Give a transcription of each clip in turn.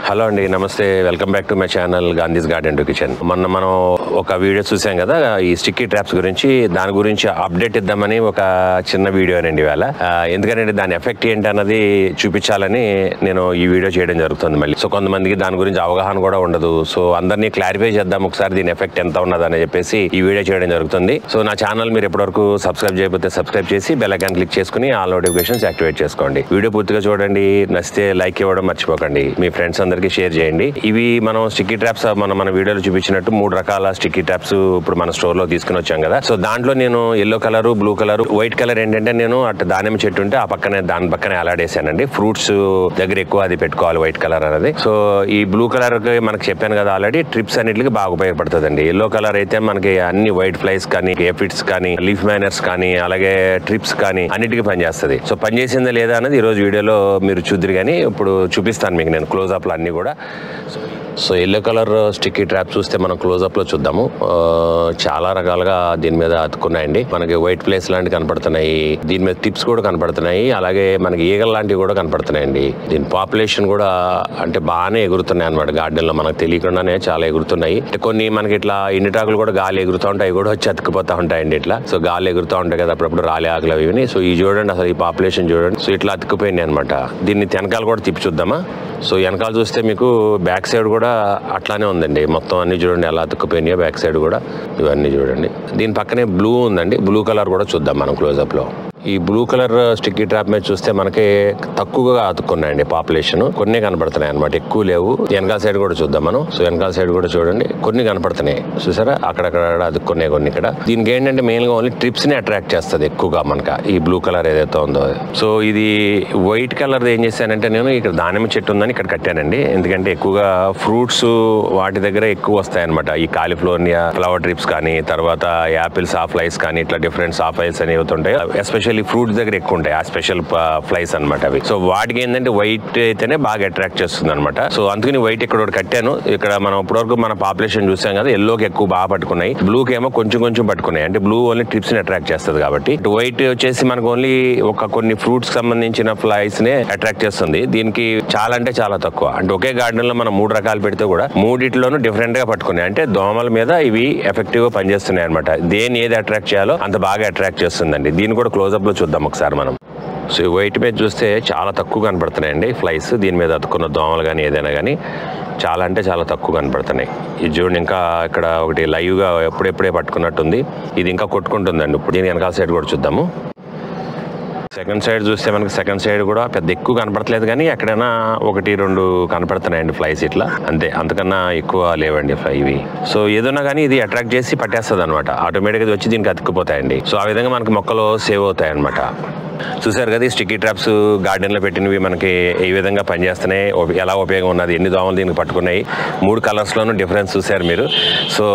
Hello అండి, నమస్తే. Welcome back to my channel Gandhi's garden to kitchen. మొన్న మనం ఒక వీడియో చూసాం కదా, ఈ స్టిక్కీ ట్రాప్స్ గురించి. దాని గురించి అప్డేట్ ఇద్దామని ఒక చిన్న వీడియో అండి ఇవాళ. ఎందుకంటే దాని ఎఫెక్ట్ ఏంటి అన్నది చూపించాలని నేను ఈ వీడియో చేయడం జరుగుతుంది మళ్ళీ. సో కొంతమందికి దాని గురించి అవగాహన కూడా ఉండదు. సో అందరినీ క్లారిఫై చేద్దాం ఒకసారి, దీని ఎఫెక్ట్ ఎంత ఉన్నదని చెప్పేసి ఈ వీడియో చేయడం జరుగుతుంది. సో నా ఛానల్ మీరు ఎప్పటివరకు సబ్స్క్రైబ్ చేయకపోతే సబ్స్క్రైబ్ చేసి బెల్ ఐకాన్ క్లిక్ చేసుకుని ఆల్ నోటిఫికేషన్స్ యాక్టివేట్ చేసుకోండి. వీడియో పూర్తిగా చూడండి, నచ్చితే లైక్ ఇవ్వడం మర్చిపోకండి, మీ ఫ్రెండ్స్ అందరికీ షేర్ చేయండి. ఇవి మనం స్టిక్కీ ట్రాప్స్ మన వీడియోలో చూపించినట్టు 3 రకాల స్టిక్కీ ట్రాప్స్ ఇప్పుడు మన స్టోర్ లో తీసుకుని వచ్చాం కదా. సో దాంట్లో నేను yellow colour, blue colour, white colour ఏంటంటే నేను అటు దానిమ్మ చెట్టు ఉంటే దాని పక్కనే అలాడేసానండి. ఫ్రూట్స్ దగ్గర ఎక్కువ అది పెట్టుకోవాలి వైట్ కలర్ అనేది. సో ఈ బ్లూ కలర్ కి మనకు చెప్పాను కదా ఆల్రెడీ, ట్రిప్స్ అన్నిటికి బాగా ఉపయోగపడుతుంది అండి. ఎల్లో కలర్ అయితే మనకి అన్ని వైట్ ఫ్లైస్ కానీ, ఏఫిడ్స్ కానీ, లీఫ్ మైనర్స్ కానీ, అలాగే ట్రిప్స్ కానీ అన్నిటికీ పనిచేస్తుంది. సో పనిచేసిందా లేదా అనేది ఈ రోజు వీడియోలో మీరు చూద్దరు కానీ ఇప్పుడు చూపిస్తాను మీకు నేను క్లోజ్అప్ లో అన్ని కూడా. So yellow colour sticky trap చూస్తే మనం క్లోజ్అప్ లో చూద్దాము. చాలా రకాలుగా దీని మీద అతుకున్నాయండి. మనకి వైట్ ప్లేస్ లాంటివి కనపడుతున్నాయి, దీని మీద టిప్స్ కూడా కనపడుతున్నాయి, అలాగే మనకి ఈగల్ లాంటివి కూడా కనపడుతున్నాయండి. దీని పాపులేషన్ కూడా అంటే బాగానే ఎగురుతున్నాయి అనమాట గార్డెన్ లో, మనకు తెలియకుండానే చాలా ఎగురుతున్నాయి. కొన్ని మనకి ఇట్లా ఎండుటాకులు కూడా గాలి ఎగురుతూ ఉంటాయి, అవి కూడా వచ్చి అతుక్కుపోతా ఉంటాయండి ఇట్లా. సో గాలి ఎగురుతూ ఉంటాయి కదా అప్పుడప్పుడు రాలే ఆకులు అవి. సో ఈ చూడండి, అసలు ఈ పాపులేషన్ చూడండి. సో ఇట్లా అతుక్కుపోయింది అనమాట. దీన్ని వెనకాల కూడా తిప్పి చూద్దామా. సో వెనకాల చూస్తే మీకు బ్యాక్ సైడ్ కూడా అట్లానే ఉందండి. మొత్తం అన్ని చూడండి ఎలా అతుక్కుపోయినాయో, బ్యాక్ సైడ్ కూడా ఇవన్నీ చూడండి. దీని పక్కనే బ్లూ ఉందండి, బ్లూ కలర్ కూడా చూద్దాం మనం క్లోజ్అప్ లో. ఈ బ్లూ కలర్ స్టిక్కీ ట్రాప్ మీద చూస్తే మనకి తక్కువగా అతుక్కున్నాయండి పాపులేషన్, కొన్ని కనపడుతున్నాయి అనమాట, ఎక్కువ లేవు. వెనకాల సైడ్ కూడా చూద్దాం మనం. సో వెనకాల సైడ్ కూడా చూడండి, కొన్ని కనపడుతున్నాయి చూసారా, అక్కడక్కడ అతుక్కున్నాయి కొన్ని ఇక్కడ. దీనికి ఏంటంటే మెయిన్ గా ఓన్లీ ట్రిప్స్ ని అట్రాక్ట్ చేస్తుంది ఎక్కువగా మనక ఈ బ్లూ కలర్ ఏదైతే ఉందో. సో ఇది వైట్ కలర్ ఏం చేశానంటే నేను ఇక్కడ దానిమ్మ చెట్టు ఉందని ఇక్కడ కట్టానండి. ఎందుకంటే ఎక్కువగా ఫ్రూట్స్ వాటి దగ్గర ఎక్కువ వస్తాయి అనమాట. ఈ కాలిఫ్లోర్నియా ఫ్లవర్ ట్రిప్స్ కానీ, తర్వాత యాపిల్ సాఫ్లైస్ కానీ, ఇట్లా డిఫరెంట్ సాఫ్లైస్ అని అవుతుంటాయి. ఎస్పెషల్లీ ఫ్రూట్స్ దగ్గర ఎక్కువ ఉంటాయి ఆ స్పెషల్ ఫ్లైస్ అనమాట అవి. సో వాటికి ఏంటంటే వైట్ అయితేనే బాగా అట్రాక్ట్ చేస్తుంది అనమాట. సో అందుకని వైట్ ఇక్కడ ఒకటి కట్టాను. ఇక్కడ మనం ఇప్పటివరకు మన పాపులేషన్ చూసాం కదా, ఎల్లోకి ఎక్కువ బాగా పట్టుకున్నాయి, బ్లూకి ఏమో కొంచెం పట్టుకున్నాయి. అంటే బ్లూ ఓన్లీ ట్రిప్స్ ని అట్రాక్ట్ చేస్తుంది కాబట్టి. వైట్ వచ్చేసి మనకు ఓన్లీ కొన్ని ఫ్రూట్స్ సంబంధించిన ఫ్లైస్ నే అట్రాక్ట్ చేస్తుంది. దీనికి చాలా అంటే చాలా తక్కువ. అంటే ఒకే గార్డెన్ లో మనం 3 రకాలు పెడితే కూడా మూడిట్లోనూ డిఫరెంట్ గా పట్టుకున్నాయి. అంటే దోమల మీద ఇవి ఎఫెక్టివ్ గా పనిచేస్తున్నాయి అనమాట. దేని ఏది అట్రాక్ట్ చేయాలో అంత బాగా అట్రాక్ట్ చేస్తుందండి. దీన్ని కూడా క్లోజ్అప్ లో చూద్దాం ఒకసారి మనం. సో ఈ వైట్ మీద చూస్తే చాలా తక్కువ కనపడుతున్నాయండి ఫ్లైస్. దీని మీద అతుక్కున్న దోమలు కానీ ఏదైనా కానీ చాలా అంటే చాలా తక్కువ కనపడుతున్నాయి. ఇది చూడండి, ఇంకా ఇక్కడ ఒకటి లైవ్ గా ఎప్పుడెప్పుడే పట్టుకున్నట్టుంది. ఇది ఇంకా కొట్టుకుంటుందండి. ఇప్పుడు దీని వెనకాల సైడ్ కూడా చూద్దాము. సెకండ్ సైడ్ చూస్తే మనకి సెకండ్ సైడ్ కూడా పెద్ద ఎక్కువ కనపడట్లేదు కానీ ఎక్కడైనా 1-2 కనపడుతున్నాయండి ఫ్లైస్ ఇట్లా, అంతే, అంతకన్నా ఎక్కువ లేవండి ఫ్లై ఇవి. సో ఏదన్నా కానీ ఇది అట్రాక్ట్ చేసి పట్టేస్తుంది అనమాట, ఆటోమేటిక్గా వచ్చి దీనికి అతుక్కుపోతాయండి. సో ఆ విధంగా మనకి మొక్కలు సేవ్ అవుతాయి అనమాట. చూసారు కదా, ఈ స్టిక్కీ ట్రాప్స్ గార్డెన్ లో పెట్టినవి మనకి ఏ విధంగా పనిచేస్తున్నాయి, ఎలా ఉపయోగం ఉన్నది, ఎన్ని దోమలు దీనికి పట్టుకున్నాయి, 3 కలర్స్ లోనూ డిఫరెన్స్ చూసారు మీరు. సో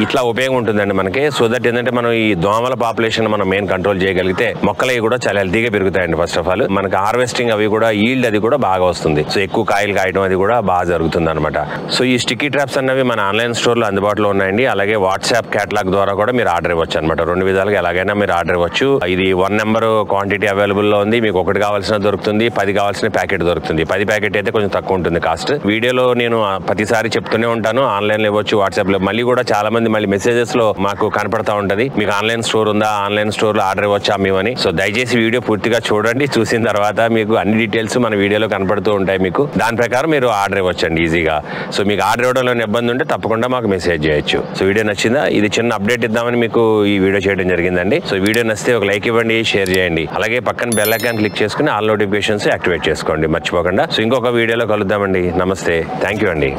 ఇట్లా ఉపయోగం ఉంటుందండి మనకి. సో దట్ ఏంటంటే మనం ఈ దోమల పాపులేషన్ మనం మెయిన్ కంట్రోల్ చేయగలిగితే మొక్కలు కూడా చాలా హెల్తీగా పెరుగుతాయండి. ఫస్ట్ ఆఫ్ ఆల్ మనకి హార్వెస్టింగ్ అవి కూడా ఈల్డ్ అది కూడా బాగా వస్తుంది. సో ఎక్కువ కాయలు కాయడం అది కూడా బాగా జరుగుతుంది అనమాట. సో ఈ స్టిక్కీ ట్రాప్స్ అన్నవి మన ఆన్లైన్ స్టోర్ లో అందుబాటులో ఉన్నాయండి. అలాగే వాట్సాప్ క్యాటలాగ్ ద్వారా కూడా మీరు ఆర్డర్ ఇవ్వచ్చు అనమాట. 2 విధాలుగా ఎలాగైనా మీరు ఆర్డర్ ఇవ్వచ్చు. ఇది 1 నెంబర్ క్వాంటిటీ అవైలబుల్ లో ఉంది. మీకు 1 కావాల్సిన దొరుకుతుంది, 10 కావాల్సిన ప్యాకెట్ దొరుకుతుంది. 10 ప్యాకెట్ అయితే కొంచెం తక్కువ ఉంటుంది కాస్ట్. వీడియోలో నేను ప్రతిసారి చెప్తూనే ఉంటాను, ఆన్లైన్ లో ఇవ్వచ్చు, వాట్సాప్ లో. మళ్ళీ కూడా చాలా మంది మళ్ళీ మెసేజెస్ లో మాకు కనపడతా ఉంటది, మీకు ఆన్లైన్ స్టోర్ ఉందా, ఆన్లైన్ స్టోర్ లో ఆర్డర్ ఇవ్వచ్చా మేమని. సో దయచేసి వీడియో పూర్తిగా చూడండి. చూసిన తర్వాత మీకు అన్ని డీటెయిల్స్ మన వీడియోలో కనపడుతూ ఉంటాయి. మీకు దాని ప్రకారం మీరు ఆర్డర్ ఇవ్వచ్చండి ఈజీగా. సో మీకు ఆర్డర్ ఇవ్వడంలో ఇబ్బంది ఉంటే తప్పకుండా మాకు మెసేజ్ చేయొచ్చు. సో వీడియో నచ్చిందా? ఇది చిన్న అప్డేట్ ఇద్దామని మీకు ఈ వీడియో చేయడం జరిగిందండి. సో వీడియో నచ్చితే ఒక లైక్ ఇవ్వండి, షేర్ చేయండి, అలాగే పక్కన బెల్ ఐకాన్ క్లిక్ చేసుకుని ఆల్ నోటిఫికేషన్స్ యాక్టివేట్ చేసుకోండి మర్చిపోకుండా. సో ఇంకొక వీడియోలో కలుద్దామండి. నమస్తే, థ్యాంక్ యూ అండి.